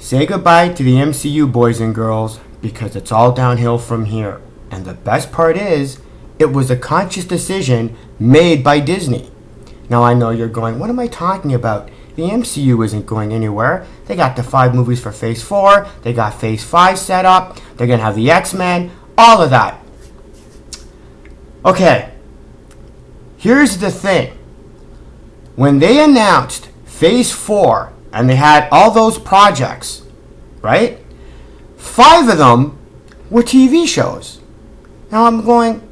Say goodbye to the MCU, boys and girls, because it's all downhill from here. And the best part is, it was a conscious decision made by Disney. Now I know you're going, what am I talking about? The MCU isn't going anywhere. They got the 5 movies for Phase 4. They got Phase 5 set up. They're going to have the X-Men. All of that. Okay. Here's the thing. When they announced Phase 4, and they had all those projects, right? 5 of them were TV shows. Now I'm going,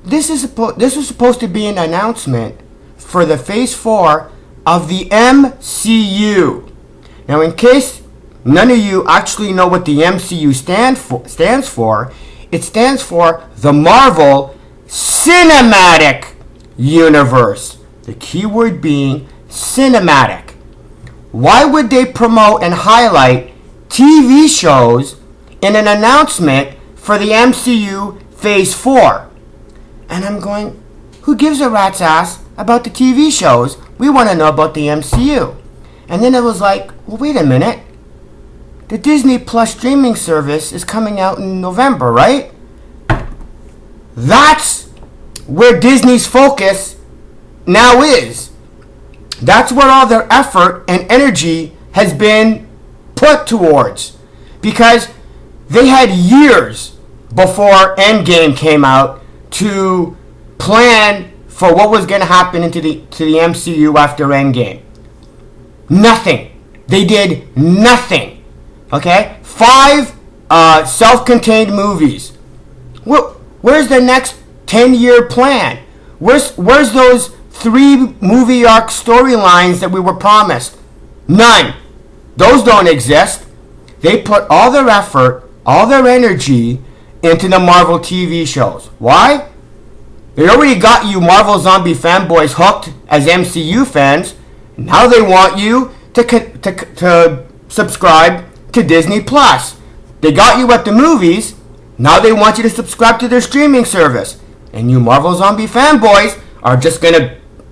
this is supposed to be an announcement for the Phase 4 of the MCU. Now, in case none of you actually know what the MCU stands for, it stands for the Marvel Cinematic Universe. The key word being cinematic. Why would they promote and highlight TV shows in an announcement for the MCU Phase 4? And I'm going, who gives a rat's ass about the TV shows? We want to know about the MCU. And then it was like, well, wait a minute. The Disney Plus streaming service is coming out in November, right? That's where Disney's focus now is. That's where all their effort and energy has been put towards. Because they had years before Endgame came out to plan for what was going to happen to the MCU after Endgame. Nothing. They did nothing. Okay? 5 self-contained movies. Where's the next 10-year plan? Where's those 3 movie arc storylines that we were promised? None. Those don't exist. They put all their effort, all their energy into the Marvel TV shows. Why? They already got you Marvel Zombie fanboys hooked as MCU fans. Now they want you to subscribe to Disney Plus. They got you at the movies. Now they want you to subscribe to their streaming service. And you Marvel Zombie fanboys are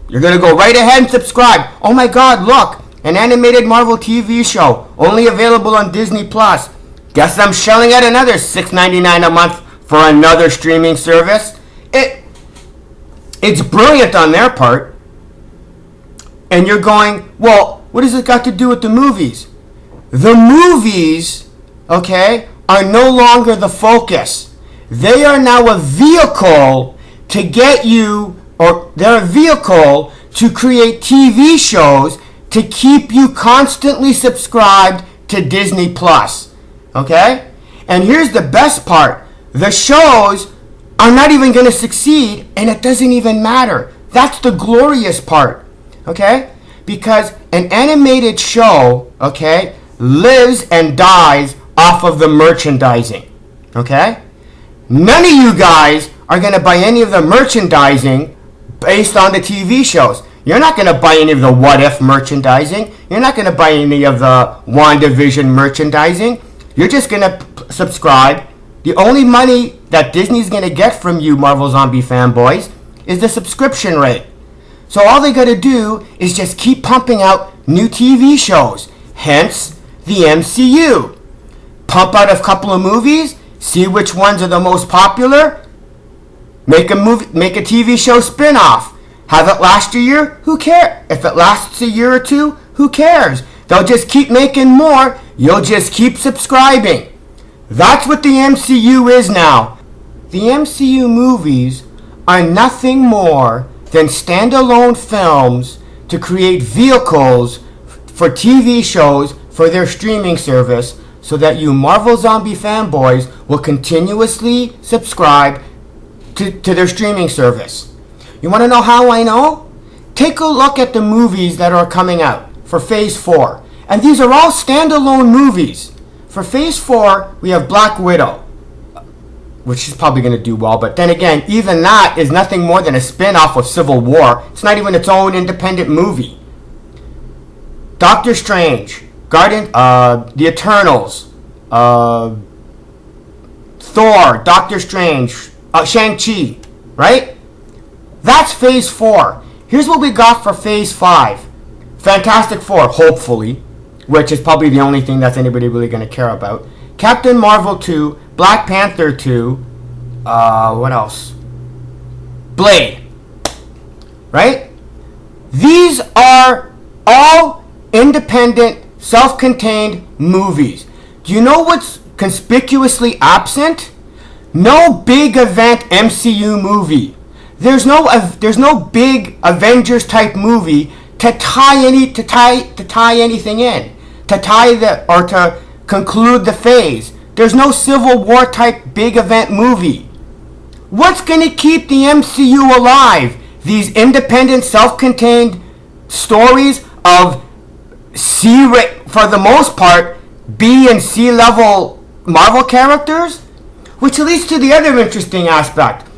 you're gonna go right ahead and subscribe. Oh my God, look, an animated Marvel TV show only available on Disney Plus. Guess I'm shelling out another $6.99 a month for another streaming service. It's brilliant on their part. And you're going, well, what has it got to do with the movies? The movies, okay, are no longer the focus. They are now a vehicle to get you, or they're a vehicle to create TV shows to keep you constantly subscribed to Disney Plus. Okay? And here's the best part. The shows are not even going to succeed, and it doesn't even matter. That's the glorious part. Okay? Because an animated show, okay, lives and dies off of the merchandising. Okay? None of you guys are going to buy any of the merchandising based on the TV shows. You're not going to buy any of the What If merchandising. You're not going to buy any of the WandaVision merchandising. You're just going to subscribe. The only money that Disney's going to get from you, Marvel Zombie fanboys, is the subscription rate. So all they got to do is just keep pumping out new TV shows. Hence, the MCU. Pump out a couple of movies, see which ones are the most popular, make a TV show spin-off. Have it last a year? Who cares? If it lasts a year or two, who cares? They'll just keep making more. You'll just keep subscribing. That's what the MCU is now. The MCU movies are nothing more than standalone films to create vehicles for TV shows for their streaming service so that you Marvel Zombie fanboys will continuously subscribe to their streaming service. You want to know how I know? Take a look at the movies that are coming out for Phase 4. And these are all standalone movies. For Phase 4, we have Black Widow, which is probably going to do well. But then again, even that is nothing more than a spin-off of Civil War. It's not even its own independent movie. Doctor Strange, The Eternals, Thor, Doctor Strange, Shang-Chi, right? That's Phase 4. Here's what we got for Phase 5. Fantastic Four, hopefully. which is probably the only thing that's anybody really going to care about. Captain Marvel 2, Black Panther 2, what else? Blade. Right? These are all independent, self-contained movies. Do you know what's conspicuously absent? No big event MCU movie. There's no big Avengers type movie to tie anything in, to conclude the phase. There's no Civil War type big event movie. What's going to keep the MCU alive? These independent, self-contained stories of for the most part, B and C level Marvel characters, which leads to the other interesting aspect.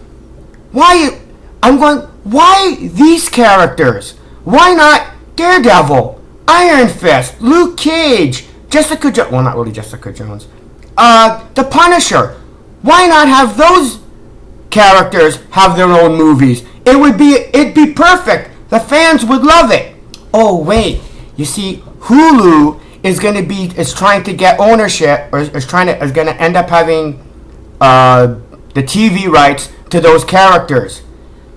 Why these characters? Why not Daredevil, Iron Fist, Luke Cage, Jessica Jones? Well, not really Jessica Jones. The Punisher. Why not have those characters have their own movies? It'd be perfect. The fans would love it. Oh wait, you see, Hulu is trying to get ownership, or is going to end up having the TV rights to those characters.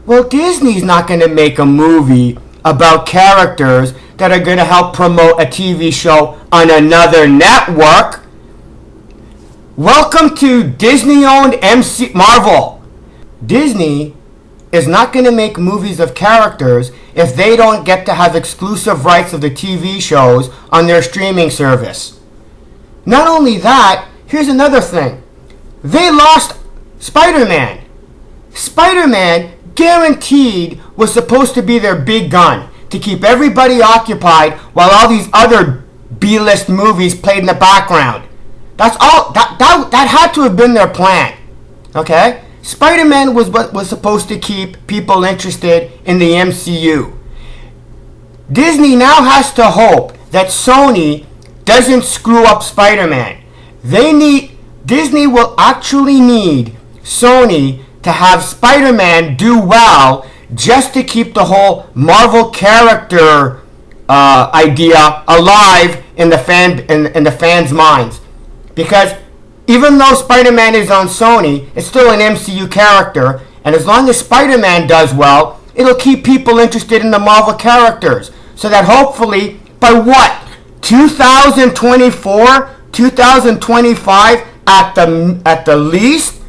Well, Disney's not going to make a movie about characters that are going to help promote a TV show on another network. Welcome to Disney-owned Marvel. Disney is not going to make movies of characters if they don't get to have exclusive rights of the TV shows on their streaming service. Not only that, here's another thing. They lost Spider-Man. Spider-Man, guaranteed, was supposed to be their big gun to keep everybody occupied while all these other B-list movies played in the background. That's all. That had to have been their plan. Okay? Spider-Man was what was supposed to keep people interested in the MCU. Disney now has to hope that Sony doesn't screw up Spider-Man. Disney will actually need Sony to have Spider-Man do well just to keep the whole Marvel character idea alive in the fans' minds. Because even though Spider-Man is on Sony, it's still an MCU character, and as long as Spider-Man does well, it'll keep people interested in the Marvel characters. So that hopefully, by what? 2024, 2025 at the least,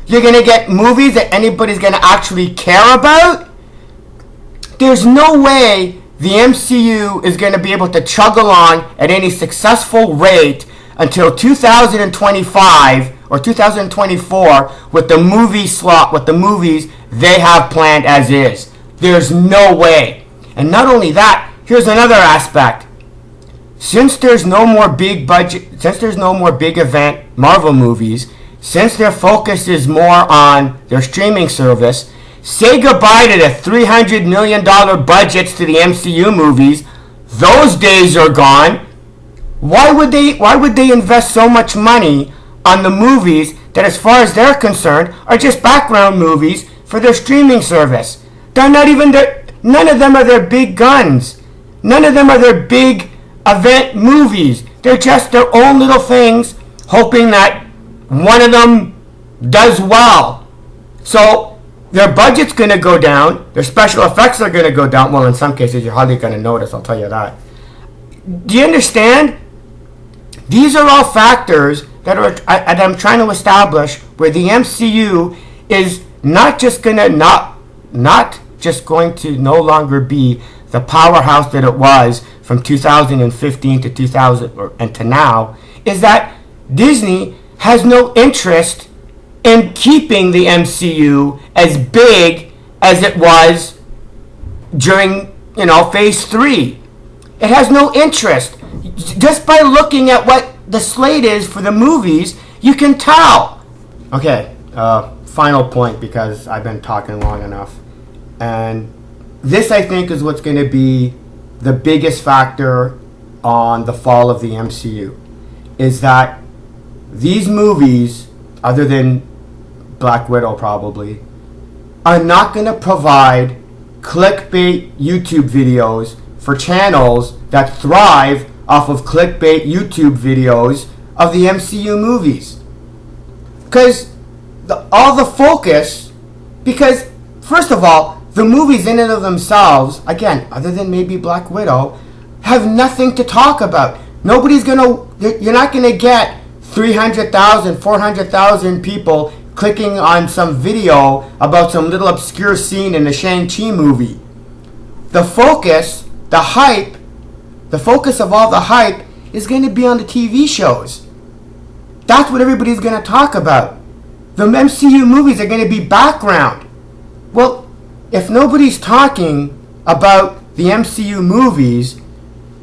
you're going to get movies that anybody's going to actually care about? There's no way the MCU is going to be able to chug along at any successful rate until 2025 or 2024 with the movie slot, with the movies they have planned as is. There's no way. And not only that, here's another aspect. Since there's no more big budget, since there's no more big event Marvel movies, since their focus is more on their streaming service, say goodbye to the $300 million budgets to the MCU movies. Those days are gone. Why would they invest so much money on the movies that, as far as they're concerned, are just background movies for their streaming service? None of them are their big guns. None of them are their big event movies. They're just their own little things, hoping that one of them does well. So their budget's going to go down. Their special effects are going to go down. Well, in some cases, you're hardly going to notice, I'll tell you that. Do you understand? These are all factors that I'm trying to establish where the MCU is not just going to no longer be the powerhouse that it was from 2015 to 2000 and to now, is that Disney has no interest in keeping the MCU as big as it was during, phase 3. It has no interest. Just by looking at what the slate is for the movies, you can tell. Okay, final point, because I've been talking long enough. And this, I think, is what's going to be the biggest factor on the fall of the MCU. Is that these movies, other than Black Widow probably, are not going to provide clickbait YouTube videos for channels that thrive off of clickbait YouTube videos of the MCU movies. Because all the focus, because first of all, the movies in and of themselves, again, other than maybe Black Widow, have nothing to talk about. You're not gonna get 300,000, 400,000 people clicking on some video about some little obscure scene in a Shang-Chi movie. The focus of all the hype is going to be on the TV shows. That's what everybody's going to talk about. The MCU movies are going to be background. Well, if nobody's talking about the MCU movies,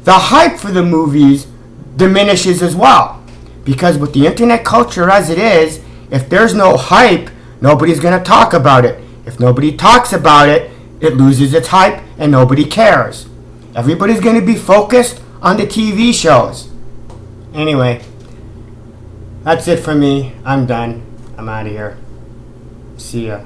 the hype for the movies diminishes as well. Because with the internet culture as it is, if there's no hype, nobody's going to talk about it. If nobody talks about it, it loses its hype and nobody cares. Everybody's going to be focused on the TV shows. Anyway, that's it for me. I'm done. I'm out of here. See ya.